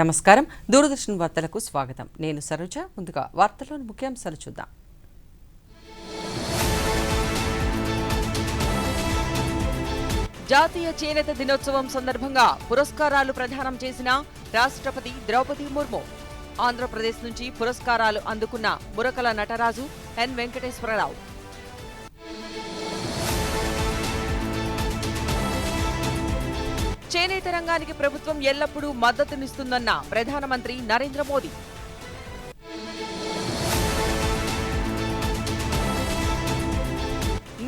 నమస్కారం. దూరదర్శన్ వార్తలకు స్వాగతం. నేను సరోజ. ముందుగా వార్తల్లోని ముఖ్యాంశాలు చూద్దాం. జాతీయ చేనేత దినోత్సవం సందర్భంగా పురస్కారాలు ప్రదానం చేసిన రాష్ట్రపతి ద్రౌపది ముర్ము. ఆంధ్రప్రదేశ్ నుంచి పురస్కారాలు అందుకున్న మురకల నటరాజు, ఎన్ వెంకటేశ్వరరావు. చేనేత రంగానికి ప్రభుత్వం ఎల్లప్పుడూ మద్దతునిస్తుందన్న ప్రధానమంత్రి నరేంద్ర మోదీ.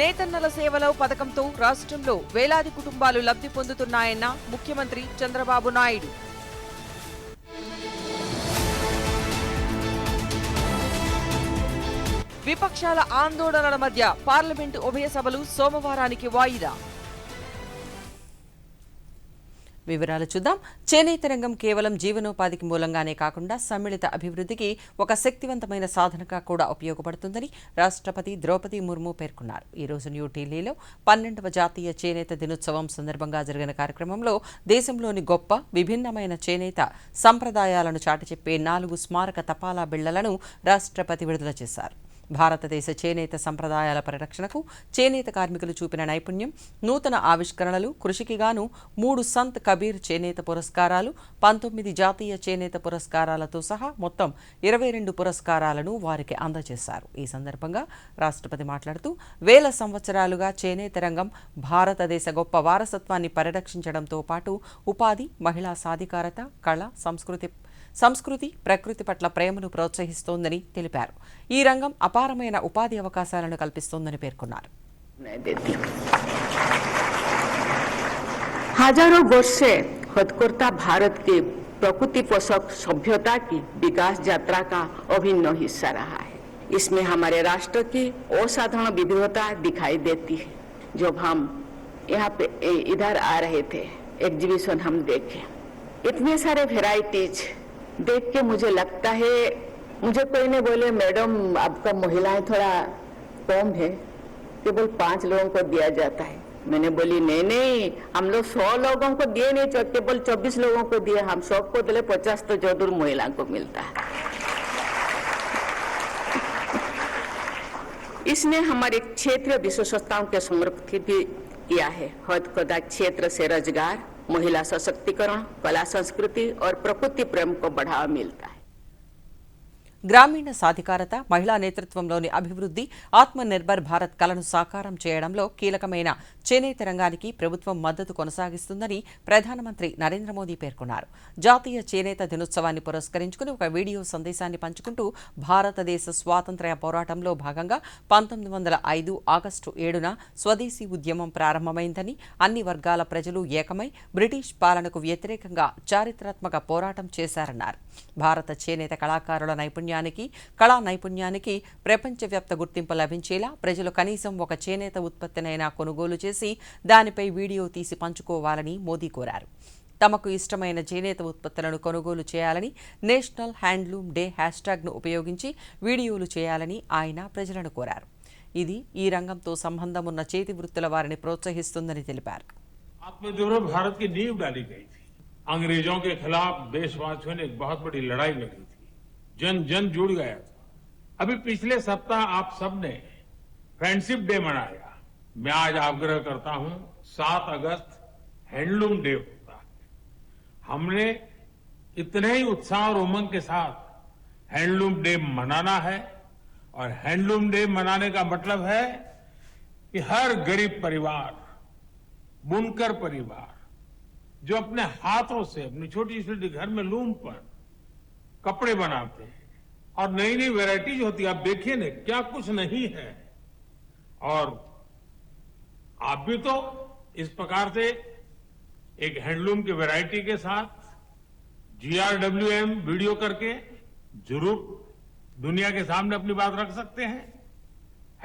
నేతన్నల సేవలో పథకంతో రాష్ట్రంలో వేలాది కుటుంబాలు లబ్ధి పొందుతున్నాయన్న ముఖ్యమంత్రి చంద్రబాబు నాయుడు. విపక్షాల ఆందోళనల మధ్య పార్లమెంటు ఉభయ సభలు సోమవారానికి వాయిదా. వివరాలు చూద్దాం. చేనేత రంగం కేవలం జీవనోపాధికి మూలంగానే కాకుండా సమ్మిళిత అభివృద్ధికి ఒక శక్తివంతమైన సాధనగా కూడా ఉపయోగపడుతుందని రాష్ట్రపతి ద్రౌపది ముర్ము పేర్కొన్నారు. ఈ రోజు న్యూఢిల్లీలో 12వ జాతీయ చేనేత దినోత్సవం సందర్భంగా జరిగిన కార్యక్రమంలో దేశంలోని గొప్ప విభిన్నమైన చేనేత సంప్రదాయాలను చాటిచెప్పే 4 స్మారక తపాలా బిళ్లలను రాష్ట్రపతి విడుదల చేశారు. భారతదేశ చేనేత సంప్రదాయాల పరిరక్షణకు చేనేత కార్మికులు చూపిన నైపుణ్యం, నూతన ఆవిష్కరణలు, కృషికి గాను 3 సంత్ కబీర్ చేనేత పురస్కారాలు, 19 జాతీయ చేనేత పురస్కారాలతో సహా మొత్తం 22 పురస్కారాలను వారికి అందజేశారు. ఈ సందర్భంగా రాష్ట్రపతి మాట్లాడుతూ, వేల సంవత్సరాలుగా చేనేత రంగం భారతదేశ గొప్ప వారసత్వాన్ని పరిరక్షించడంతో పాటు ఉపాధి, మహిళా సాధికారత, కళ, సంస్కృతి, ప్రకృతి పట్ల ప్రేమను ప్రోత్సహిస్తోందని తెలిపారు. ఈ రంగం అపారమైన ఉపాధి అవకాశాలను కల్పిస్తోందని పేర్కొన్నారు. हजारों वर्ष से हथकरघा भारत के प्रकृति पोषक सभ्यता की विकास यात्रा का अभिन्न हिस्सा रहा है। इसमें हमारे राष्ट्र की असाधारण विविधता दिखाई देती है. जब हम यहाँ पे इधर आ रहे थे, एग्जीबिशन हम देखे, इतने सारे वेराइटीज देख के मुझे लगता है, मुझे कोई ने बोले मैडम आपका महिलाएं थोड़ा कम है, केवल 5 लोगों को दिया जाता है. मैंने बोली नहीं, हम लोग 100 लोगों को दिए नहीं, केवल 24 लोगों को दिए. हम सबको दिले 50 तो जरूर महिला को मिलता है. इसने हमारे क्षेत्रीय विशेषताओं के संरक्षित भी किया है. हथकरघा क्षेत्र से रोजगार, महिला सशक्तिकरण, कला संस्कृति और प्रकृति प्रेम को बढ़ावा मिलता है. గ్రామీణ సాధికారత, మహిళా నేతృత్వంలోని అభివృద్ధి, ఆత్మనిర్భర్ భారత్ కలను సాకారం చేయడంలో కీలకమైన చేనేత రంగానికి ప్రభుత్వం మద్దతు కొనసాగిస్తుందని ప్రధానమంత్రి నరేంద్ర మోదీ పేర్కొన్నారు. జాతీయ చేనేత దినోత్సవాన్ని పురస్కరించుకుని ఒక వీడియో సందేశాన్ని పంచుకుంటూ, భారతదేశ స్వాతంత్ర్య పోరాటంలో భాగంగా 1905 ఆగస్టు 7న స్వదేశీ ఉద్యమం ప్రారంభమైందని, అన్ని వర్గాల ప్రజలు ఏకమై బ్రిటిష్ పాలనకు వ్యతిరేకంగా చారిత్రాత్మక పోరాటం చేశారన్నారు. భారత చేనేత కళాకారుల కళా నైపుణ్యానికి ప్రపంచవ్యాప్త గుర్తింపు లభించేలా ప్రజలు కనీసం ఒక చేనేత ఉత్పత్తినైనా కొనుగోలు చేసి దానిపై వీడియో తీసి పంచుకోవాలని మోదీ కోరారు. తమకు ఇష్టమైన చేనేత ఉత్పత్తులను కొనుగోలు చేయాలని, నేషనల్ హ్యాండ్లూమ్ డే హ్యాష్ట్యాగ్ను ఉపయోగించి వీడియోలు చేయాలని ఆయన ప్రజలను కోరారు. ఇది ఈ రంగంతో సంబంధం ఉన్న చేతి వృత్తుల వారిని ప్రోత్సహిస్తుందని తెలిపారు. आत्मनिर्भर भारत की नींव डाली गई थी. अंग्रेजों के खिलाफ देशवासियों ने एक बहुत बड़ी लड़ाई लड़ी थी. जन जन जुड़ गया था. अभी पिछले सप्ताह आप सबने फ्रेंडशिप डे मनाया. मैं आज आग्रह करता हूं, 7 अगस्त हैंडलूम डे होता है. हमने इतने ही उत्साह और उमंग के साथ हैंडलूम डे मनाना है. और हैंडलूम डे मनाने का मतलब है कि हर गरीब परिवार, बुनकर परिवार जो अपने हाथों से अपनी छोटी छोटी घर में लूम पर कपड़े बनाते हैं और नई नई वैरायटीज होती है. आप देखिए ना, क्या कुछ नहीं है. और आप भी तो इस प्रकार से एक हैंडलूम की वैरायटी के साथ GRWM वीडियो करके जरूर दुनिया के सामने अपनी बात रख सकते हैं.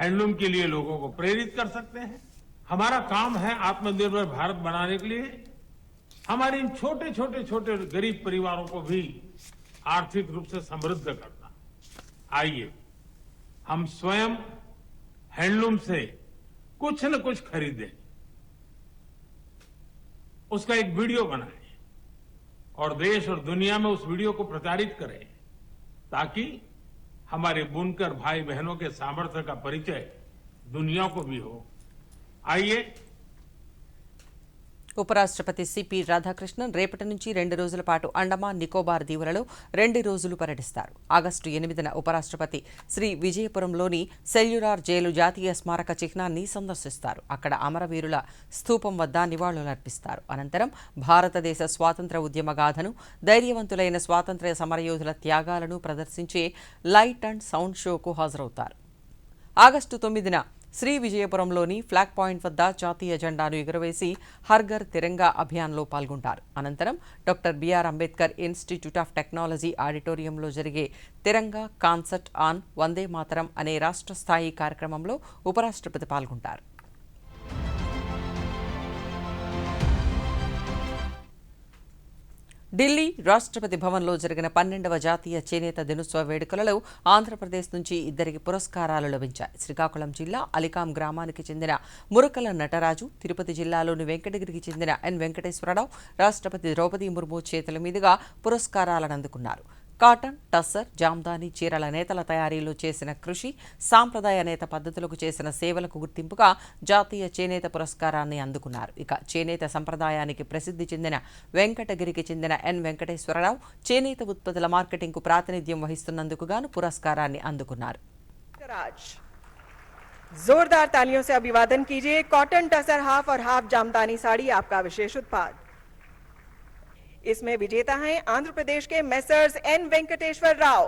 हैंडलूम के लिए लोगों को प्रेरित कर सकते हैं. हमारा काम है आत्मनिर्भर भारत बनाने के लिए हमारे इन छोटे छोटे गरीब परिवारों को भी आर्थिक रूप से समृद्ध करना. आइए हम स्वयं हैंडलूम से कुछ न कुछ खरीदें, उसका एक वीडियो बनाएं और देश और दुनिया में उस वीडियो को प्रचारित करें ताकि हमारे बुनकर भाई बहनों के सामर्थ्य का परिचय दुनिया को भी हो। आइए ఉపరాష్ట్రపతి సిపి రాధాకృష్ణన్ రేపటి నుంచి 2 రోజుల పాటు అండమాన్ నికోబార్ దీవులలో 2 రోజులు పర్యటిస్తారు. ఆగస్టు 8న ఉపరాష్ట్రపతి శ్రీ విజయపురంలోని సెల్యులార్ జైలు జాతీయ స్మారక చిహ్నాన్ని సందర్శిస్తారు. అక్కడ అమరవీరుల స్థూపం వద్ద నివాళులర్పిస్తారు. అనంతరం భారతదేశ స్వాతంత్ర్య ఉద్యమ గాథను, ధైర్యవంతులైన స్వాతంత్ర్య సమరయోధుల త్యాగాలను ప్రదర్శించే లైట్ అండ్ సౌండ్ షోకు హాజరవుతారు. ఆగస్టు 9న శ్రీ విజయపురంలోని ఫ్లాగ్ పాయింట్ వద్ద జాతీయ జెండాను ఎగురవేసి హర్ఘర్ తిరంగా అభియాన్లో పాల్గొంటారు. అనంతరం doctor B R Ambedkar institute of technology ఆడిటోరియంలో జరిగే తిరంగా కాన్సర్ట్ ఆన్ వందే మాతరం అనే రాష్ట్ర స్థాయి కార్యక్రమంలో ఉపరాష్ట్రపతి పాల్గొంటారు. ఢిల్లీ రాష్ట్రపతి భవన్లో జరిగిన 12వ జాతీయ చేనేత దినోత్సవ వేడుకలలో ఆంధ్రప్రదేశ్ నుంచి 2 పురస్కారాలు లభించాయి. శ్రీకాకుళం జిల్లా అలికాం గ్రామానికి చెందిన మురకల నటరాజు, తిరుపతి జిల్లాలోని వెంకటగిరికి చెందిన ఎన్ వెంకటేశ్వరరావు రాష్ట్రపతి ద్రౌపది ముర్ము చేతుల మీదుగా పురస్కారాలను అందుకున్నారు. కాటన్, టస్సర్, జామ్దాని చీరల నేతల తయారీలో చేసిన కృషి, సాంప్రదాయ నేత పద్ధతులకు చేసిన సేవలకు గుర్తింపుగా జాతీయ చేనేత పురస్కారాన్ని అందుకున్నారు. ఇక చేనేత సంప్రదాయానికి ప్రసిద్ధి చెందిన వెంకటగిరికి చెందిన ఎన్ వెంకటేశ్వరరావు చేనేత ఉత్పత్తుల మార్కెటింగ్కు ప్రాతినిధ్యం వహిస్తున్నందుకు గాను పురస్కారాన్ని అందుకున్నారు. जोरदार तालियों से अभिवादन कीजिए। कॉटन टसर हाफ और हाफ जामदानी साड़ी आपका विशेष उत्पाद। इसमें विजेता हैं आंध्र प्रदेश के मेसर्स एन वेंकटेश्वर राव।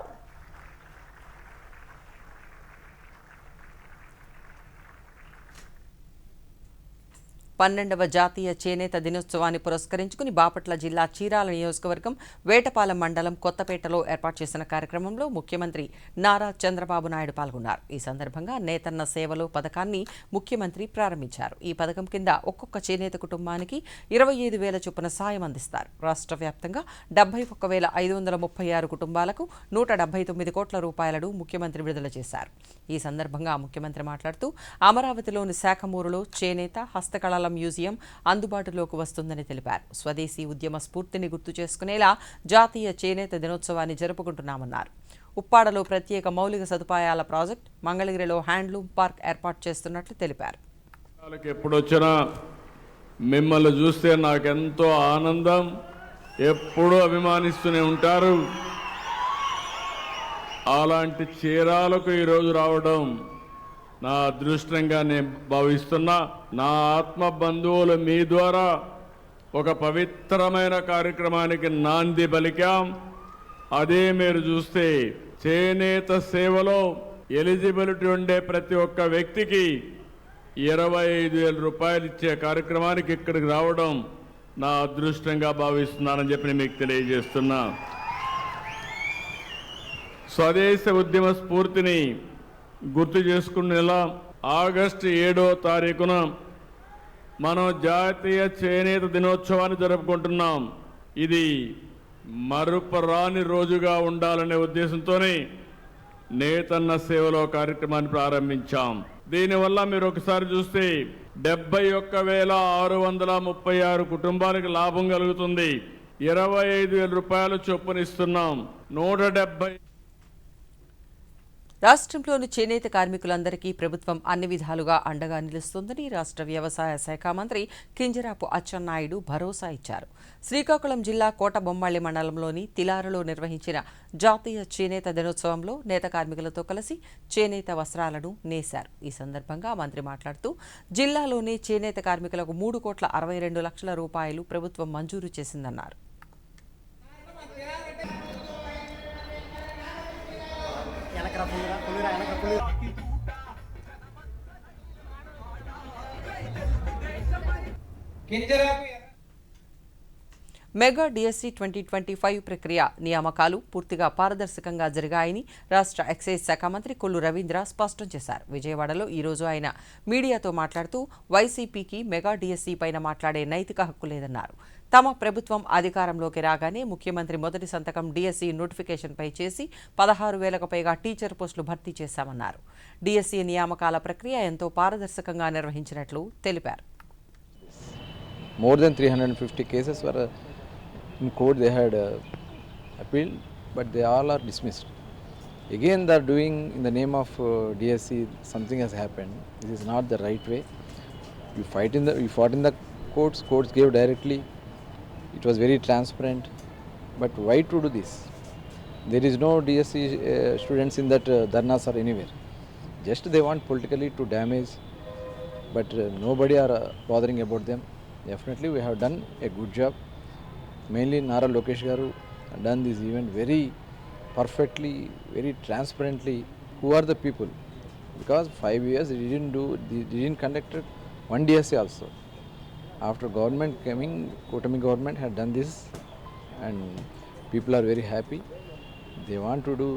12వ జాతీయ చేనేత దినోత్సవాన్ని పురస్కరించుకుని బాపట్ల జిల్లా చీరాల నియోజకవర్గం వేటపాలెం మండలం కొత్తపేటలో ఏర్పాటు చేసిన కార్యక్రమంలో ముఖ్యమంత్రి నారా చంద్రబాబు నాయుడు పాల్గొన్నారు. ఈ సందర్భంగా నేతన్న సేవలో పథకాన్ని ముఖ్యమంత్రి ప్రారంభించారు. ఈ పథకం కింద ఒక్కొక్క చేనేత కుటుంబానికి 25,000 చొప్పున సాయం అందిస్తారు. రాష్ట్ర వ్యాప్తంగా 71,536 కుటుంబాలకు 179 కోట్ల రూపాయలను ముఖ్యమంత్రి విడుదల చేశారు. ఈ సందర్భంగా ముఖ్యమంత్రి మాట్లాడుతూ అమరావతిలోని శాఖమూరులో చేనేత హస్తకళల మ్యూజియం అందుబాటులోకి వస్తుందని తెలిపారు. స్వదేశీ ఉద్యమ స్ఫూర్తిని గుర్తు చేసుకునేలా జాతీయ చేనేత దినోత్సవాన్ని జరుపుకుంటున్నామన్నారు. ఉప్పాడలో ప్రత్యేక మౌలిక సదుపాయాల ప్రాజెక్ట్, మంగళగిరిలో హ్యాండ్లూమ్ పార్క్ ఏర్పాటు చేస్తున్నట్లు తెలిపారు. ఎప్పుడొచ్చినా మిమ్మల్ని చూస్తే నాకెంతో ఆనందం, ఎప్పుడూ అభిమానిస్తూనే ఉంటారు. అలాంటి చీరాలకు ఈరోజు రావడం నా అదృష్టంగా నేను భావిస్తున్నా. నా ఆత్మ బంధువులు మీ ద్వారా ఒక పవిత్రమైన కార్యక్రమానికి నాంది పలికాం. అదే మీరు చూస్తే చేనేత సేవలో ఎలిజిబిలిటీ ఉండే ప్రతి ఒక్క వ్యక్తికి 25,000 రూపాయలు ఇచ్చే కార్యక్రమానికి ఇక్కడికి రావడం నా అదృష్టంగా భావిస్తున్నానని చెప్పి మీకు తెలియజేస్తున్నా. స్వదేశ ఉద్యమ స్ఫూర్తిని గుర్తు చేసుకునేలా ఆగస్టు 7వ తారీఖున మనం జాతీయ చేనేత దినోత్సవాన్ని జరుపుకుంటున్నాం. ఇది మరుపురాని రోజుగా ఉండాలనే ఉద్దేశంతోనే నేతన్న సేవలో కార్యక్రమాన్ని ప్రారంభించాం. దీనివల్ల మీరు ఒకసారి చూస్తే 71,636 కుటుంబాలకు లాభం కలుగుతుంది. 25,000 రూపాయలు చొప్పునిస్తున్నాం. 170 రాష్ట్రంలోని చేనేత కార్మికులందరికీ ప్రభుత్వం అన్ని విధాలుగా అండగా నిలుస్తోందని రాష్ట్ర వ్యవసాయ శాఖ మంత్రి కింజరాపు అచ్చెన్నాయుడు భరోసా ఇచ్చారు. శ్రీకాకుళం జిల్లా కోటబొమ్మాళి మండలంలోని తిలారులో నిర్వహించిన జాతీయ చేనేత దినోత్సవంలో నేత కార్మికులతో కలిసి చేనేత వస్త్రాలను నేశారు. ఈ సందర్భంగా మంత్రి మాట్లాడుతూ జిల్లాలోని చేనేత కార్మికులకు 3,62 లక్షల రూపాయలు ప్రభుత్వం మంజూరు చేసిందన్నారు. మెగా డిఎస్సి 2025 ప్రక్రియ నియామకాలు పూర్తిగా పారదర్శకంగా జరిగాయని రాష్ట్ర ఎక్సైజ్ శాఖ మంత్రి కొల్లు రవీంద్ర స్పష్టం చేశారు. విజయవాడలో ఈరోజు ఆయన మీడియాతో మాట్లాడుతూ వైసీపీకి మెగా డిఎస్సి పైన మాట్లాడే నైతిక హక్కు లేదన్నారు. తమ ప్రభుత్వం అధికారంలోకి రాగానే ముఖ్యమంత్రి మొదటి సంతకం డిఎస్సి నోటిఫికేషన్పై చేసి 16,000కు పైగా టీచర్ పోస్టులు భర్తీ చేశామన్నారు. డిఎస్సి నియామకాల ప్రక్రియ ఎంతో పారదర్శకంగా నిర్వహించినట్లు తెలిపారు. More than 350 cases were In court they had appealed, but they all are dismissed. Again they are doing in the name of DSC, something has happened. This is not the right way. You fought in the courts. Courts gave directly. It was very transparent. But why to do this? There is no DSC students in that dharnas or anywhere. Just they want politically to damage, but nobody are bothering about them. Definitely we have done a good job. Mainly Nara Lokesh Garu done this event very perfectly, very transparently. Who are the people? Because 5 years they didn't conduct one DSC also. After government coming, Kutami government had done this, and people are very happy. They want to do.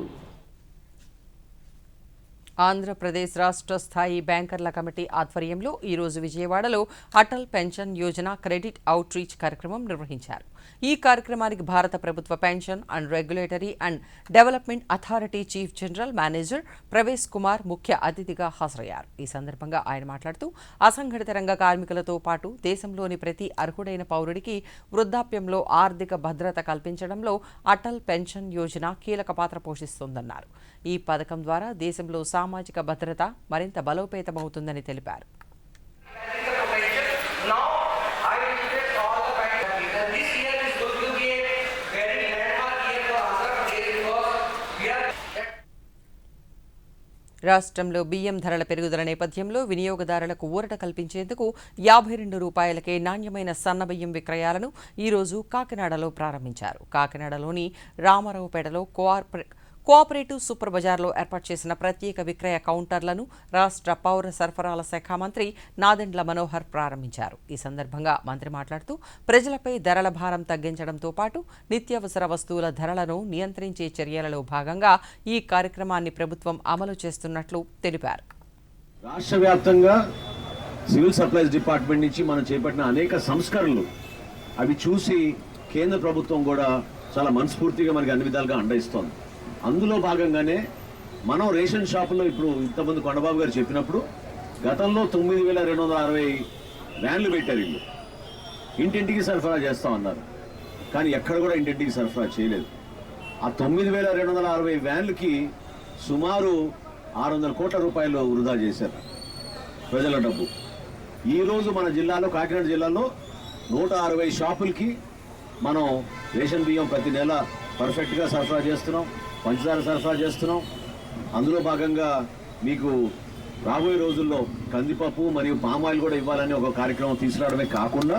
Andhra Pradesh రాష్ట్ర స్థాయి బ్యాంకర్ల committee ఆధ్వర్యంలో ఈరోజు విజయవాడలో Atal pension Yojana credit out reach కార్యక్రమం నిర్వహించారు. ఈ కార్యక్రమానికి భారత ప్రభుత్వ pension and regulatory and development authority chief general manager Pravesh Kumar ముఖ్య అతిథిగా హాజరయ్యారు. ఈ సందర్భంగా ఆయన మాట్లాడుతూ అసంఘటిత రంగ కార్మికులతో పాటు దేశంలోని ప్రతి అర్హుడైన పౌరుడికి వృద్ధాప్యంలో ఆర్థిక భద్రత కల్పించడంలో అటల్ పెన్షన్ యోజన కీలక పాత్ర పోషిస్తోందన్నారు. ఈ పథకం ద్వారా దేశంలో సామాజిక భద్రత మరింత బలోపేతమవుతుందని తెలిపారు. రాష్ట్రంలో బియ్యం ధరల పెరుగుదల నేపథ్యంలో వినియోగదారులకు ఊరట కల్పించేందుకు 52 రూపాయలకే నాణ్యమైన సన్నబియ్యం విక్రయాలను ఈరోజు కాకినాడలో ప్రారంభించారు. కాకినాడలోని రామారావుపేటలో కోఆపరేటివ్ సూపర్ బజార్లో ఏర్పాటు చేసిన ప్రత్యేక విక్రయ కౌంటర్లను రాష్ట్ర పౌర సరఫరాల శాఖ మంత్రి నాదెండ్ల మనోహర్ ప్రారంభించారు. ఈ సందర్భంగా మంత్రి మాట్లాడుతూ ప్రజలపై ధరల భారం తగ్గించడంతో పాటు నిత్యావసర వస్తువుల ధరలను నియంత్రించే చర్యలలో భాగంగా ఈ కార్యక్రమాన్ని ప్రభుత్వం అమలు చేస్తున్నట్లు తెలిపారు. రాష్ట్ర వ్యాప్తంగా సివిల్ సప్లైస్ డిపార్ట్మెంట్ నుంచి మనం చేపట్టిన అనేక సంస్కరణలు అవి చూసి కేంద్ర ప్రభుత్వం కూడా చాలా మనస్ఫూర్తిగా మనకి అన్ని విధాలుగా అండయిస్తోంది. అందులో భాగంగానే మనం రేషన్ షాపుల్లో ఇప్పుడు ఇంతమంది కొండబాబు గారు చెప్పినప్పుడు గతంలో 9,260 వ్యాన్లు పెట్టారు. ఇల్లు ఇంటింటికి సరఫరా చేస్తామన్నారు, కానీ ఎక్కడ కూడా ఇంటింటికి సరఫరా చేయలేదు. ఆ 9,260 వ్యాన్లకి సుమారు 600 కోట్ల రూపాయలు వృధా చేశారు ప్రజల డబ్బు. ఈరోజు మన జిల్లాలో, కాకినాడ జిల్లాలో 160 షాపులకి మనం రేషన్ బియ్యం ప్రతి నెల పర్ఫెక్ట్గా సరఫరా చేస్తున్నాం, పంచదార సరఫరా చేస్తున్నాం. అందులో భాగంగా మీకు రాబోయే రోజుల్లో కందిపప్పు మరియు పామాయిల్ కూడా ఇవ్వాలని ఒక కార్యక్రమం తీసుకురావడమే కాకుండా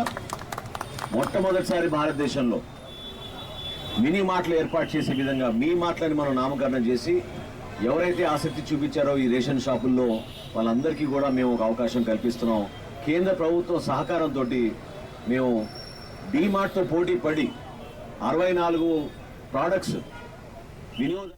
మొట్టమొదటిసారి భారతదేశంలో మినీ మార్ట్లు ఏర్పాటు చేసే విధంగా మీ మార్ట్లని మనం నామకరణం చేసి ఎవరైతే ఆసక్తి చూపించారో ఈ రేషన్ షాపుల్లో వాళ్ళందరికీ కూడా మేము ఒక అవకాశం కల్పిస్తున్నాం. కేంద్ర ప్రభుత్వం సహకారంతో మేము డీమార్ట్తో పోటీ పడి 64 ప్రోడక్ట్స్ వినియోగ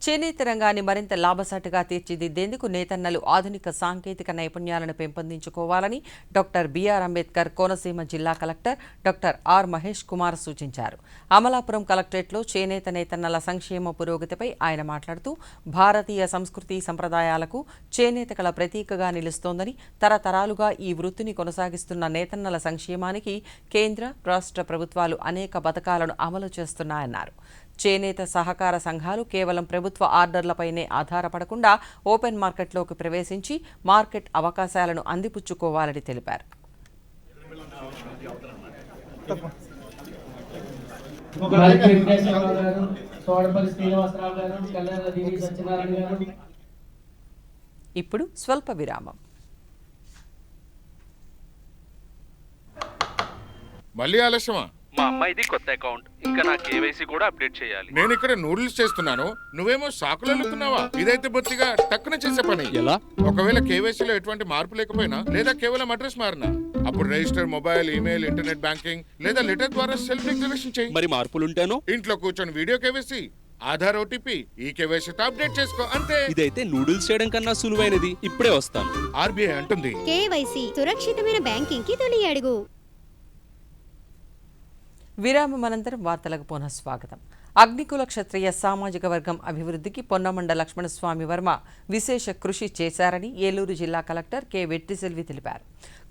చేనేత రంగాన్ని మరింత లాభసాటిగా తీర్చిదిద్దేందుకు నేతన్నలు ఆధునిక సాంకేతిక నైపుణ్యాలను పెంపొందించుకోవాలని డాక్టర్ బిఆర్ అంబేద్కర్ కోనసీమ జిల్లా collector doctor R Mahesh Kumar సూచించారు. అమలాపురం కలెక్టరేట్లో చేనేత నేతన్నల సంక్షేమ పురోగతిపై ఆయన మాట్లాడుతూ భారతీయ సంస్కృతి సంప్రదాయాలకు చేనేత కళ ప్రతీకగా నిలుస్తోందని, తరతరాలుగా ఈ వృత్తిని కొనసాగిస్తున్న నేతన్నల సంక్షేమానికి కేంద్ర, రాష్ట్ర ప్రభుత్వాలు అనేక పథకాలను అమలు చేస్తున్నాయన్నారు. చేనేత సహకార సంఘాలు కేవలం ప్రభుత్వ ఆర్డర్లపైనే ఆధారపడకుండా ఓపెన్ మార్కెట్లోకి ప్రవేశించి మార్కెట్ అవకాశాలను అందిపుచ్చుకోవాలని తెలిపారు. ఇప్పుడు స్వల్ప విరామం. మళ్ళీ ఆలస్యమా? మా అమ్మాయిది కొత్త అకౌంట్, ఇంకా నా కేవైసీ కూడా అప్డేట్ చేయాలి. నేను ఇక్కడ నూడిల్స్ చేస్తున్నాను, నువ్వేమో సాకులు వెళ్తున్నావా? ఇదైతే బొత్తిగా టక్కున చేసే పని. ఎలా? ఒకవేళ కేవైసీలో ఎటువంటి మార్పు లేకపోయినా లేదా కేవలం అడ్రస్ మారినా అప్పుడు register mobile, email, internet banking లేదా లెటర్ ద్వారా సెల్ఫ్ డిక్లరేషన్ చేయి. మరి మార్పులుంటాను? ఇంట్లో కూర్చొని వీడియో కేవైసీ, ఆధార్, ఓటీపీ, ఈ కేవైసీతో అప్డేట్ చేసుకో, అంతే. ఇదైతే నూడిల్స్ చేయడం కన్నా సులువైనది. ఇప్పుడే వస్తాను. ఆర్బీఐ అంటుంది, కేవైసీ సురక్షితమైన బ్యాంకింగ్ కి తొలి అడుగు. విరామం అనంతరం వార్తలకు పునః స్వాగతం. అగ్నికుల క్షత్రియ సామాజిక వర్గం అభివృద్ధికి పొన్నమండ లక్ష్మణస్వామి వర్మ విశేష కృషి చేశారని ఏలూరు జిల్లా కలెక్టర్ కె వెట్రిసెల్వి తెలిపారు.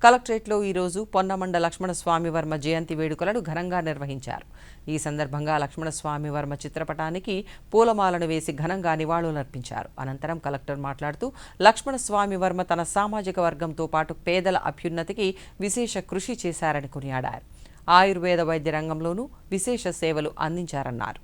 కలెక్టరేట్లో ఈరోజు పొన్నమండ లక్ష్మణస్వామి వర్మ జయంతి వేడుకలను ఘనంగా నిర్వహించారు. ఈ సందర్భంగా లక్ష్మణస్వామి వర్మ చిత్రపటానికి పూలమాలను వేసి ఘనంగా నివాళులర్పించారు. అనంతరం కలెక్టర్ మాట్లాడుతూ లక్ష్మణస్వామి వర్మ తన సామాజిక వర్గంతో పాటు పేదల అభ్యున్నతికి విశేష కృషి చేశారని కొనియాడారు. ఆయుర్వేద వైద్య రంగంలోనూ విశేష సేవలు అందించారన్నారు.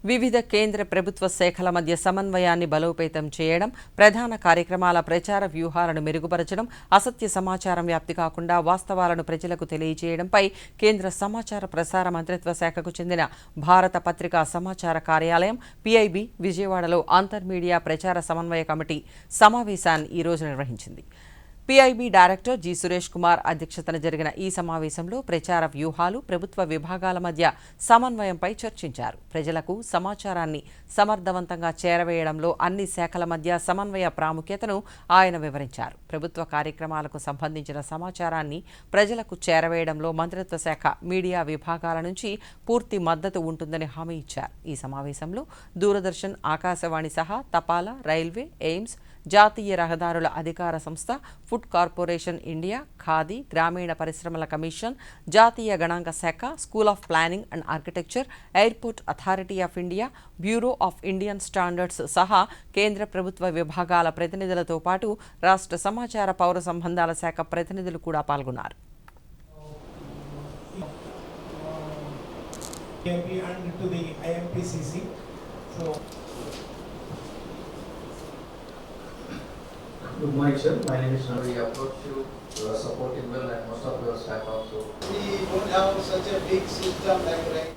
వివిధ కేంద్ర ప్రభుత్వ శాఖల మధ్య సమన్వయాన్ని బలోపేతం చేయడం, ప్రధాన కార్యక్రమాల ప్రచార వ్యూహాలను మెరుగుపరచడం, అసత్య సమాచారం వ్యాప్తి కాకుండా వాస్తవాలను ప్రజలకు తెలియజేయడంపై కేంద్ర సమాచార ప్రసార మంత్రిత్వ శాఖకు చెందిన భారత పత్రికా సమాచార కార్యాలయం PIB విజయవాడలో అంతర్మీడియా ప్రచార సమన్వయ కమిటీ సమావేశాన్ని ఈరోజు నిర్వహించింది. PIB director G Suresh Kumar అధ్యక్షతన జరిగిన ఈ సమావేశంలో ప్రచార వ్యూహాలు, ప్రభుత్వ విభాగాల మధ్య సమన్వయంపై చర్చించారు. ప్రజలకు సమాచారాన్ని సమర్థవంతంగా చేరవేయడంలో అన్ని శాఖల మధ్య సమన్వయ ప్రాముఖ్యతను ఆయన వివరించారు. ప్రభుత్వ కార్యక్రమాలకు సంబంధించిన సమాచారాన్ని ప్రజలకు చేరవేయడంలో మంత్రిత్వ శాఖ మీడియా విభాగాల నుంచి పూర్తి మద్దతు ఉంటుందని హామీ ఇచ్చారు. ఈ సమావేశంలో దూరదర్శన్, ఆకాశవాణి సహా తపాలా, రైల్వే, ఎయిమ్స్, జాతీయ రహదారుల అధికార సంస్థ, ఫుడ్ కార్పొరేషన్ ఇండియా, ఖాదీ, గ్రామీణ పరిశ్రమల కమిషన్, జాతీయ గణాంక శాఖ, school of planning and architecture, airport authority of India, bureau of Indian standards సహా కేంద్ర ప్రభుత్వ విభాగాల ప్రతినిధులతో పాటు రాష్ట్ర సమాచార పౌర సంబంధాల శాఖ ప్రతినిధులు కూడా పాల్గొన్నారు. Good morning, sir. My name is Navi. I approach you. You are supporting well, and most of your staff also. We don't have such a big system like right.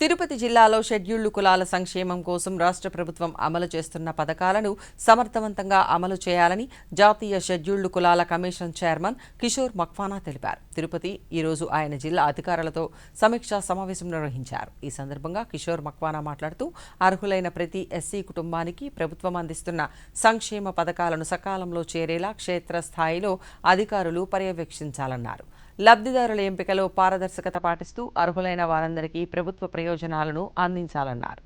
Tirupati జిల్లాలో షెడ్యూల్డ్ కులాల సంక్షేమం కోసం రాష్ట్ర ప్రభుత్వం అమలు చేస్తున్న పథకాలను సమర్థవంతంగా అమలు చేయాలని జాతీయ షెడ్యూల్డ్ కులాల కమిషన్ చైర్మన్ కిషోర్ మక్వానా తెలిపారు. తిరుపతి ఈరోజు ఆయన జిల్లా అధికారులతో సమీక్షా సమావేశం నిర్వహించారు. ఈ సందర్భంగా కిషోర్ మక్వానా మాట్లాడుతూ అర్హులైన ప్రతి ఎస్సీ కుటుంబానికి ప్రభుత్వం అందిస్తున్న సంక్షేమ పథకాలను సకాలంలో చేరేలా క్షేత్రస్థాయిలో అధికారులు పర్యవేక్షించాలన్నారు. లబ్ధిదారుల ఎంపికలో పారదర్శకత పాటిస్తూ అర్హులైన వారందరికీ ప్రభుత్వ ప్రయోజనాలను అందించాలన్నారు.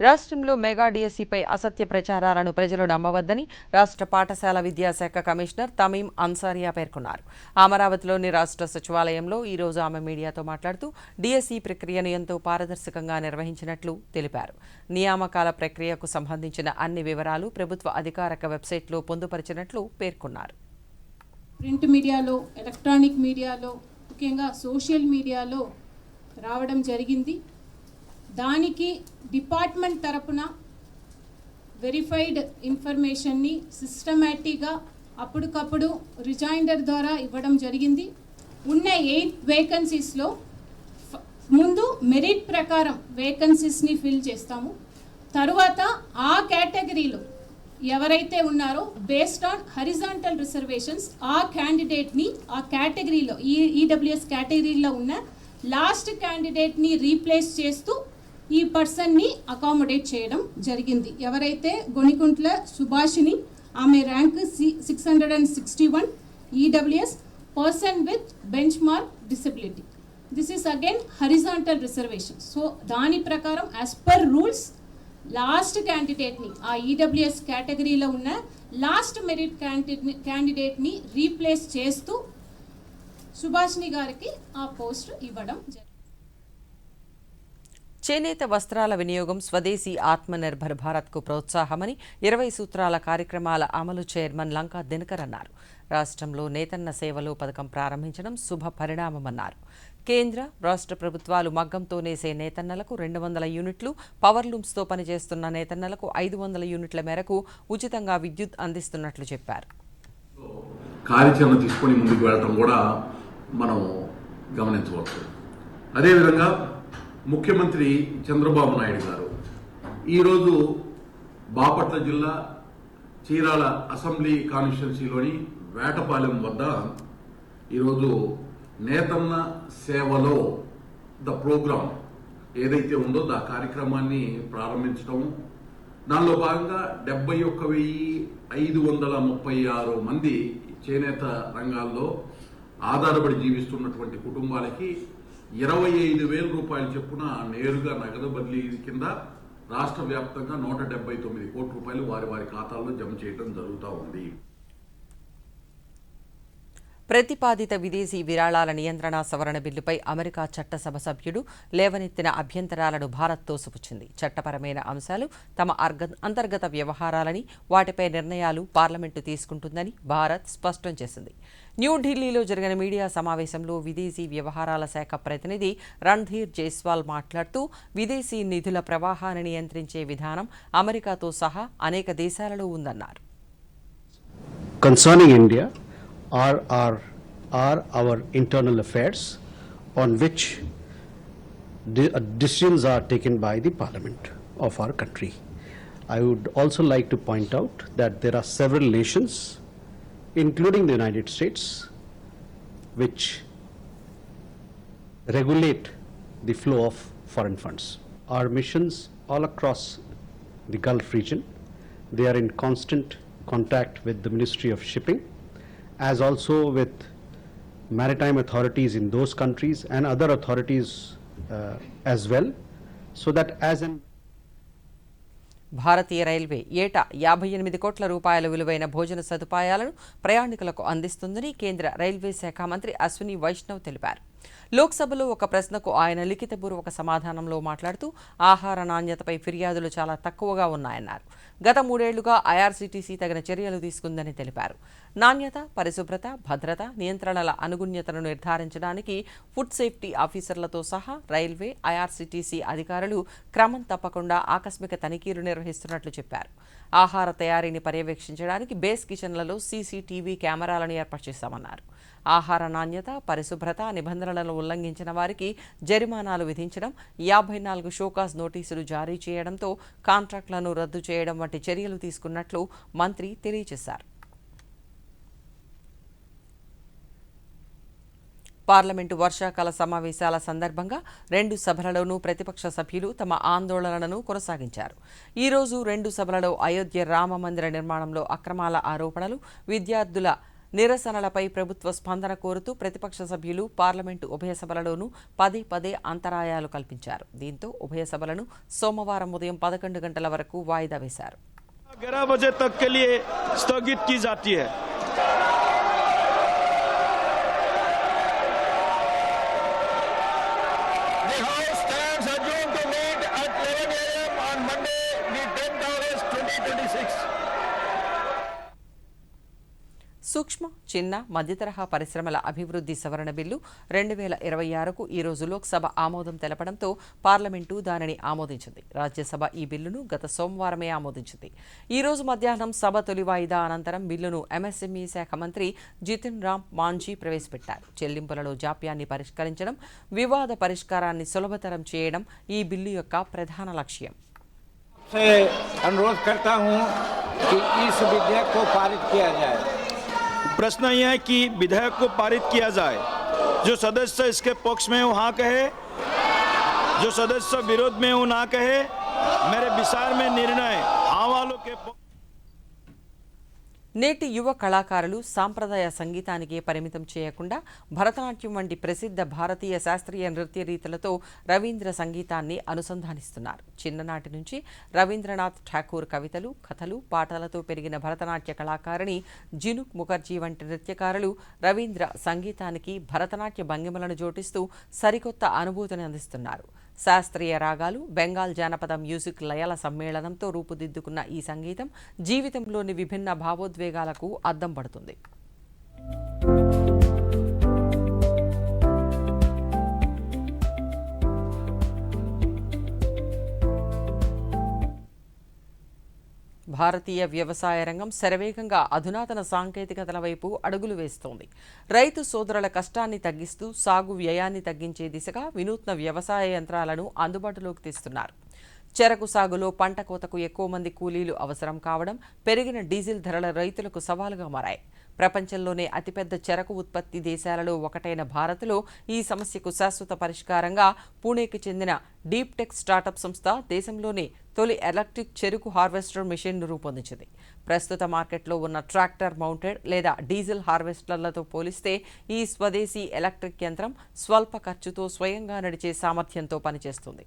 రాష్ట్రంలో మెగా డిఎస్సిపై అసత్య ప్రచారాలను ప్రజలు నమ్మవద్దని రాష్ట్ర పాఠశాల విద్యాశాఖ కమిషనర్ తమీం అన్సారియా పేర్కొన్నారు. అమరావతిలోని రాష్ట్ర సచివాలయంలో ఈరోజు ఆమె మీడియాతో మాట్లాడుతూ డిఎస్సి ప్రక్రియను ఎంతో పారదర్శకంగా నిర్వహించినట్లు తెలిపారు. నియామకాల ప్రక్రియకు సంబంధించిన అన్ని వివరాలు ప్రభుత్వ అధికారిక వెబ్సైట్లో పొందుపరిచినట్లు పేర్కొన్నారు. ప్రింట్ మీడియాలో, ఎలక్ట్రానిక్ మీడియాలో, ముఖ్యంగా సోషల్ మీడియాలో రావడం జరిగింది. దానికి డిపార్ట్మెంట్ తరపున వెరిఫైడ్ ఇన్ఫర్మేషన్ని సిస్టమేటిక్గా అప్పటికప్పుడు రిజైండర్ ద్వారా ఇవ్వడం జరిగింది. ఉన్న 8 వేకెన్సీస్లో ముందు మెరిట్ ప్రకారం వేకెన్సీస్ని ఫిల్ చేస్తాము. తరువాత ఆ కేటగిరీలో ఎవరైతే ఉన్నారో బేస్డ్ ఆన్ హరిజాంటల్ రిజర్వేషన్స్ ఆ క్యాండిడేట్ని ఆ కేటగిరీలో ఈడబ్ల్యూఎస్ కేటగిరీలో ఉన్న లాస్ట్ క్యాండిడేట్ని రీప్లేస్ చేస్తూ ఈ పర్సన్ని అకామిడేట్ చేయడం జరిగింది. ఎవరైతే గొణికుంట్ల సుభాషిని, ఆమె rank 661, EWS, person with bench mark disability. This is again horizontal reservation. So దాని ప్రకారం యాజ్ పర్ రూల్స్ లాస్ట్ క్యాండిడేట్ని ఆ ఈడబ్ల్యూఎస్ కేటగిరీలో ఉన్న లాస్ట్ మెరిట్ క్యాండిడేట్ని రీప్లేస్ చేస్తూ సుభాషిని గారికి ఆ పోస్ట్ ఇవ్వడం జరిగింది. చేనేత వస్త్రాల వినియోగం స్వదేశీ ఆత్మనిర్భర్ భారత్కు ప్రోత్సాహమని 20 సూత్రాల కార్యక్రమాల అమలు చైర్మన్ లంకా దినకర్ అన్నారు. రాష్ట్రంలో నేతన్న సేవలు పథకం ప్రారంభించడం శుభ పరిణామమన్నారు. కేంద్ర రాష్ట్ర ప్రభుత్వాలు మగ్గంతో నేసే నేతన్నలకు 200 యూనిట్లు, పవర్లూమ్స్తో పనిచేస్తున్న నేతన్నలకు 500 యూనిట్ల మేరకు ఉచితంగా విద్యుత్ అందిస్తున్నట్లు చెప్పారు. కార్యాచరణ తీసుకొని ముందుకు వెళ్ళటం కూడా మనం గమనించవచ్చు. అదేవిధంగా ముఖ్యమంత్రి చంద్రబాబు నాయుడు గారు ఈరోజు బాపట్ల జిల్లా చీరాల అసెంబ్లీ కాన్స్టిట్యున్సీలోని వేటపాలెం వద్ద ఈరోజు నేతన్న సేవలో ద ప్రోగ్రాం ఏదైతే ఉందో ఆ కార్యక్రమాన్ని ప్రారంభించడం, దానిలో భాగంగా 71,536 మంది చేనేత రంగాల్లో ఆధారపడి జీవిస్తున్నటువంటి కుటుంబాలకి 25,000 రూపాయలు చొప్పున నేరుగా నగదు బదిలీ కింద రాష్ట్ర వ్యాప్తంగా 179 కోట్ల రూపాయలు వారి వారి ఖాతాల్లో జమ చేయడం జరుగుతూ ఉంది. ప్రతిపాదిత విదేశీ విరాళాల నియంత్రణ సవరణ బిల్లుపై అమెరికా చట్టసభ సభ్యుడు లేవనెత్తిన అభ్యంతరాలను భారత్ తోసిపుచ్చింది. చట్టపరమైన అంశాలు తమ అంతర్గత వ్యవహారాలని, వాటిపై నిర్ణయాలు పార్లమెంటు తీసుకుంటుందని భారత్ స్పష్టం చేసింది. న్యూఢిల్లీలో జరిగిన మీడియా సమావేశంలో విదేశీ వ్యవహారాల శాఖ ప్రతినిధి రణ్ధీర్ జైస్వాల్ మాట్లాడుతూ విదేశీ నిధుల ప్రవాహాన్ని నియంత్రించే విధానం అమెరికాతో సహా అనేక దేశాలలో ఉందన్నారు. Concerning India are our internal affairs on which decisions are taken by the Parliament of our country. I would also like to point out that there are several nations, including the United States, which regulate the flow of foreign funds. Our missions all across the Gulf region, they are in constant contact with the Ministry of Shipping, as also with maritime authorities in those countries and other authorities as well, so that as an Bharatiya railway ఏటా 58 కోట్ల రూపాయల విలువైన భోజన సదుపాయాలను ప్రయాణికులకు అందిస్తుందని కేంద్ర railway శాఖ మంత్రి అశ్విని వైష్ణవ్ తెలిపారు. లోక్సభలో ఒక ప్రశ్నకు ఆయన లిఖితపూర్వక సమాధానంలో మాట్లాడుతూ ఆహార నాణ్యతపై ఫిర్యాదులు చాలా తక్కువగా ఉన్నాయన్నారు. గత 3 ఏళ్లుగా ఐఆర్సీటీసీ తగిన చర్యలు తీసుకుందని తెలిపారు. నాణ్యత, పరిశుభ్రత, భద్రత, నియంత్రణల అనుగుణ్యతను నిర్ధారించడానికి ఫుడ్ సేఫ్టీ ఆఫీసర్లతో సహా రైల్వే, ఐఆర్సీటీసీ అధికారులు క్రమం తప్పకుండా ఆకస్మిక తనిఖీలు నిర్వహిస్తున్నట్లు చెప్పారు. ఆహార తయారీని పర్యవేక్షించడానికి బేస్ కిచెన్లలో సీసీటీవీ కెమెరాలను ఏర్పాటు చేశామన్నారు. ఆహార నాణ్యత, పరిశుభ్రత నిబంధనలను ఉల్లంఘించిన వారికి జరిమానాలు విధించడం, 54 షోకాజ్ నోటీసులు జారీ చేయడంతో కాంట్రాక్టులను రద్దు చేయడం వంటి చర్యలు తీసుకున్నట్లు మంత్రి తెలియజేశారు. పార్లమెంటు వర్షాకాల సమావేశాల సందర్భంగా 2 సభలలోనూ ప్రతిపక్ష సభ్యులు తమ ఆందోళనలను కొనసాగించారు. ఈ రోజు 2 సభలలో అయోధ్య రామ మందిర నిర్మాణంలో అక్రమాల ఆరోపణలు, విద్యార్థుల నిరసనలపై ప్రభుత్వ స్పందన కోరుతూ ప్రతిపక్ష సభ్యులు పార్లమెంటు ఉభయ సభలలోనూ పదే అంతరాయాలు కల్పించారు. దీంతో ఉభయ సభలను సోమవారం ఉదయం 11 గంటల వరకు వాయిదా వేశారు. 11 बजे तक के लिए स्थगित की जाती है. The House stands adjourned to meet at 11 a.m. on Monday, the 10th August 2026. సూక్ష్మ, చిన్న, మధ్యతరహా పరిశ్రమల అభివృద్ధి సవరణ బిల్లు 2026కు ఈరోజు లోక్సభ ఆమోదం తెలపడంతో పార్లమెంటు దానిని ఆమోదించింది. రాజ్యసభ ఈ బిల్లును గత సోమవారమే ఆమోదించింది. ఈ రోజు మధ్యాహ్నం సభ తొలి వాయిదా అనంతరం బిల్లును ఎంఎస్ఎంఈ శాఖ మంత్రి జితిన్ రామ్ మాంఝీ ప్రవేశపెట్టారు. చెల్లింపులలో జాప్యాన్ని పరిష్కరించడం, వివాద పరిష్కారాన్ని సులభతరం చేయడం ఈ బిల్లు యొక్క ప్రధాన లక్ష్యం. प्रश्न यह है कि विधेयक को पारित किया जाए. जो सदस्य इसके पक्ष में वो हाँ कहे, जो सदस्य विरोध में वो ना कहे. मेरे विचार में निर्णय हाँ वालों के నేటి యువ కళాకారులు సాంప్రదాయ సంగీతానికే పరిమితం చేయకుండా భరతనాట్యం వంటి ప్రసిద్ధ భారతీయ శాస్త్రీయ నృత్య రీతులతో రవీంద్ర సంగీతాన్ని అనుసంధానిస్తున్నారు. చిన్ననాటి నుంచి రవీంద్రనాథ్ ఠాకూర్ కవితలు, కథలు, పాటలతో పెరిగిన భరతనాట్య కళాకారిణి జినుక్ ముఖర్జీ వంటి నృత్యకారులు రవీంద్ర సంగీతానికి భరతనాట్య భంగిమలను జోడిస్తూ సరికొత్త అనుభూతిని అందిస్తున్నారు. శాస్త్రీయ రాగాలు, బెంగాల్ జానపద మ్యూజిక్ లయల సమ్మేళనంతో రూపుదిద్దుకున్న ఈ సంగీతం జీవితంలోని విభిన్న భావోద్వేగాలకు అద్దం పడుతుంది. భారతీయ వ్యవసాయ రంగం శరవేగంగా అధునాతన సాంకేతికతల వైపు అడుగులు వేస్తోంది. రైతు సోదరుల కష్టాన్ని తగ్గిస్తూ సాగు వ్యయాన్ని తగ్గించే దిశగా వినూత్న వ్యవసాయ యంత్రాలను అందుబాటులోకి తెస్తున్నారు. చెరకు సాగులో పంట కోతకు ఎక్కువ మంది కూలీలు అవసరం కావడం, పెరిగిన డీజిల్ ధరల రైతులకు సవాలుగా మారాయి. ప్రపంచంలోనే అతిపెద్ద చెరకు ఉత్పత్తి దేశాలలో ఒకటైన భారత్లో ఈ సమస్యకు శాశ్వత పరిష్కారంగా పూణేకి చెందిన డీప్ టెక్ స్టార్టప్ సంస్థ దేశంలోనే తొలి ఎలక్ట్రిక్ చెరుకు హార్వెస్టర్ మెషిన్ను రూపొందించింది. ప్రస్తుత మార్కెట్లో ఉన్న ట్రాక్టర్ మౌంటెడ్ లేదా డీజిల్ హార్వెస్టర్లతో పోలిస్తే ఈ స్వదేశీ ఎలక్ట్రిక్ యంత్రం స్వల్ప ఖర్చుతో స్వయంగా నడిచే సామర్థ్యంతో పనిచేస్తుంది.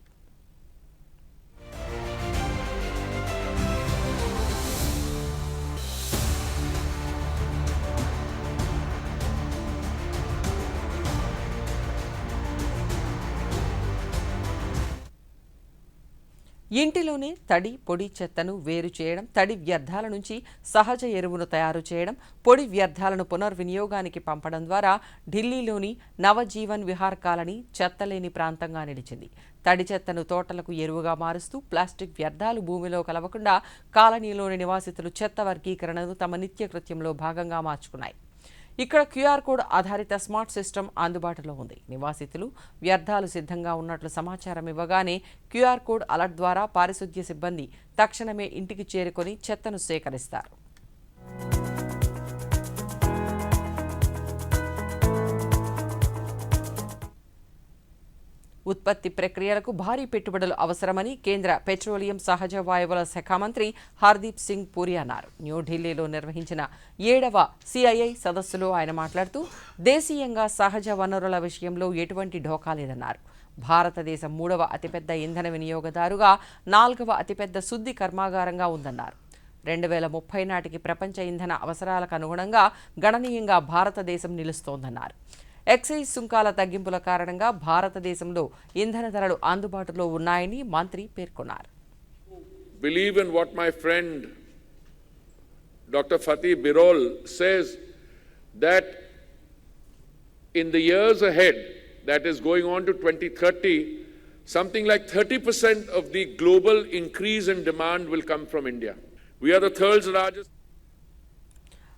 ఇంటిలోనే తడి పొడి చెత్తను వేరు చేయడం, తడి వ్యర్థాల నుంచి సహజ ఎరువును తయారు చేయడం, పొడి వ్యర్థాలను పునర్వినియోగానికి పంపడం ద్వారా ఢిల్లీలోని నవజీవన్ విహార్ కాలనీ చెత్తలేని ప్రాంతంగా నిలిచింది. తడి చెత్తను తోటలకు ఎరువుగా మారుస్తూ ప్లాస్టిక్ వ్యర్థాలు భూమిలో కలవకుండా కాలనీలోని నివాసితులు చెత్త వర్గీకరణను తమ నిత్యకృత్యంలో భాగంగా మార్చుకున్నాయి. ఇక్కడ క్యూఆర్ కోడ్ ఆధారిత స్మార్ట్ సిస్టమ్ అందుబాటులో ఉంది. నివాసితులు వ్యర్థాలు సిద్ధంగా ఉన్నట్లు సమాచారం ఇవ్వగానే క్యూఆర్ కోడ్ అలర్ట్ ద్వారా పారిశుద్ధ్య సిబ్బంది తక్షణమే ఇంటికి చేరుకొని చెత్తను సేకరిస్తారు. ఉత్పత్తి ప్రక్రియలకు భారీ పెట్టుబడులు అవసరమని కేంద్ర పెట్రోలియం సహజ వాయువుల శాఖ మంత్రి హర్దీప్ సింగ్ పూరి అన్నారు. న్యూఢిల్లీలో నిర్వహించిన 7వ CII సదస్సులో ఆయన మాట్లాడుతూ దేశీయంగా సహజ వనరుల విషయంలో ఎటువంటి ఢోకా లేదన్నారు. భారతదేశం 3వ అతిపెద్ద ఇంధన వినియోగదారుగా 4వ అతిపెద్ద శుద్ధి కర్మాగారంగా ఉందన్నారు. 2030 నాటికి ప్రపంచ ఇంధన అవసరాలకు అనుగుణంగా గణనీయంగా భారతదేశం నిలుస్తోందన్నారు. ఎక్సైజ్ సుంకాల తగ్గింపుల కారణంగా భారతదేశంలో ఇంధన ధరలు అందుబాటులో ఉన్నాయని మంత్రి పేర్కొన్నారు. Believe in what my friend Dr. Fatih Birol says, that in the years ahead, that is going on to 2030, something like 30% of the global increase in demand will come from India. We are the third largest.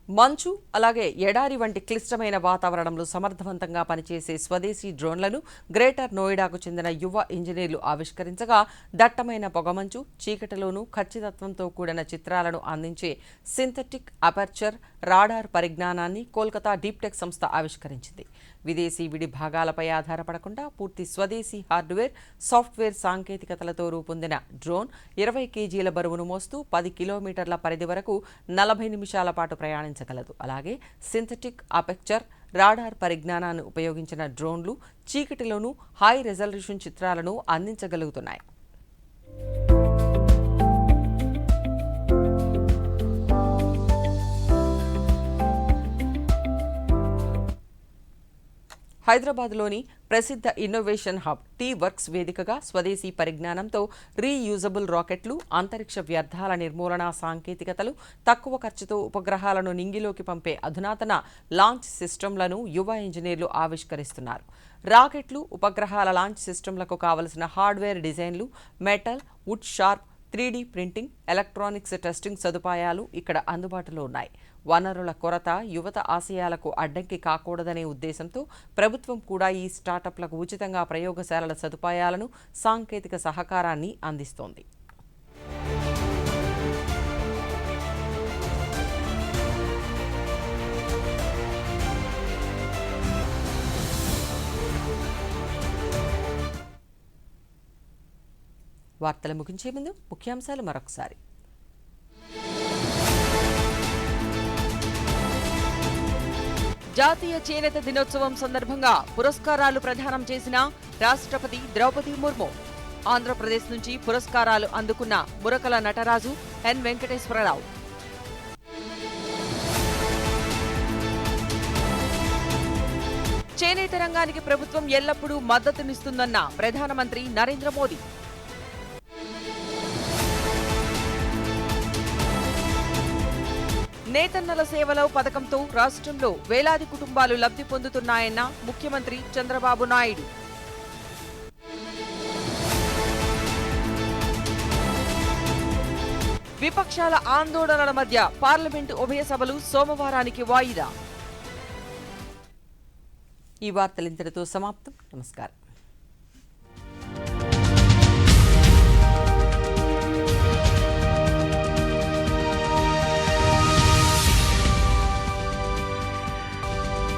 మంచు అలాగే ఎడారి వంటి క్లిష్టమైన వాతావరణంలో సమర్థవంతంగా పనిచేసే స్వదేశీ డ్రోన్లను greater నోయిడాకు చెందిన యువ ఇంజనీర్లు ఆవిష్కరించగా దట్టమైన పొగమంచు, చీకటిలోనూ ఖచ్చితత్వంతో కూడిన చిత్రాలను అందించే సింథటిక్ అపర్చర్ రాడార్ పరిజ్ఞానాన్ని కోల్కతా డీప్ టెక్ సంస్థ ఆవిష్కరించింది. విదేశీ విడి భాగాలపై ఆధారపడకుండా పూర్తి స్వదేశీ హార్డ్వేర్, సాఫ్ట్వేర్ సాంకేతికతలతో రూపొందిన డ్రోన్ 20 కేజీల బరువును మోస్తూ 10 కిలోమీటర్ల పరిధి వరకు 40 నిమిషాల పాటు ప్రయాణించగలదు. అలాగే సింథటిక్ అపెక్చర్ రాడార్ పరిజ్ఞానాన్ని ఉపయోగించిన డ్రోన్లు చీకటిలోనూ హై రెజల్యూషన్ చిత్రాలను అందించగలుగుతున్నాయి. హైదరాబాద్లోని ప్రసిద్ధ ఇన్నోవేషన్ హబ్ టీ-వర్క్స్ వేదికగా స్వదేశీ పరిజ్ఞానంతో రీయూజబుల్ రాకెట్లు, అంతరిక్ష వ్యర్థాల నిర్మూలన సాంకేతికతలు, తక్కువ ఖర్చుతో ఉపగ్రహాలను నింగిలోకి పంపే అధునాతన లాంచ్ సిస్టమ్లను యువ ఇంజనీర్లు ఆవిష్కరిస్తున్నారు. రాకెట్లు, ఉపగ్రహాల లాంచ్ సిస్టమ్లకు కావలసిన హార్డ్వేర్ డిజైన్లు, metal, wood shop, 3D printing, electronics testing సదుపాయాలు ఇక్కడ అందుబాటులో ఉన్నాయి. వనరుల కొరత యువత ఆశయాలకు అడ్డంకి కాకూడదనే ఉద్దేశంతో ప్రభుత్వం కూడా ఈ స్టార్టప్లకు ఉచితంగా ప్రయోగశాలల సదుపాయాలను, సాంకేతిక సహకారాన్ని అందిస్తోంది. వార్తలు ముగించే ముందు ముఖ్యాంశాలు మరొకసారి. జాతీయ చేనేత దినోత్సవం సందర్భంగా పురస్కారాలు ప్రదానం చేసిన రాష్ట్రపతి ద్రౌపది ముర్ము. ఆంధ్రప్రదేశ్ నుంచి పురస్కారాలు అందుకున్న మురకల నటరాజు, ఎన్ వెంకటేశ్వరరావు. చేనేత రంగానికి ప్రభుత్వం ఎల్లప్పుడూ మద్దతునిస్తుందన్న ప్రధానమంత్రి నరేంద్ర మోదీ. నేతన్నల సేవలో పథకంతో రాష్ట్రంలో వేలాది కుటుంబాలు లబ్ధి పొందుతున్నాయన్న ముఖ్యమంత్రి చంద్రబాబు నాయుడు. విపక్షాల ఆందోళనల మధ్య పార్లమెంటు ఉభయ సభలు సోమవారానికి వాయిదా. ఈ వార్తలు ఇంతటితో సమాప్తం. నమస్కారం.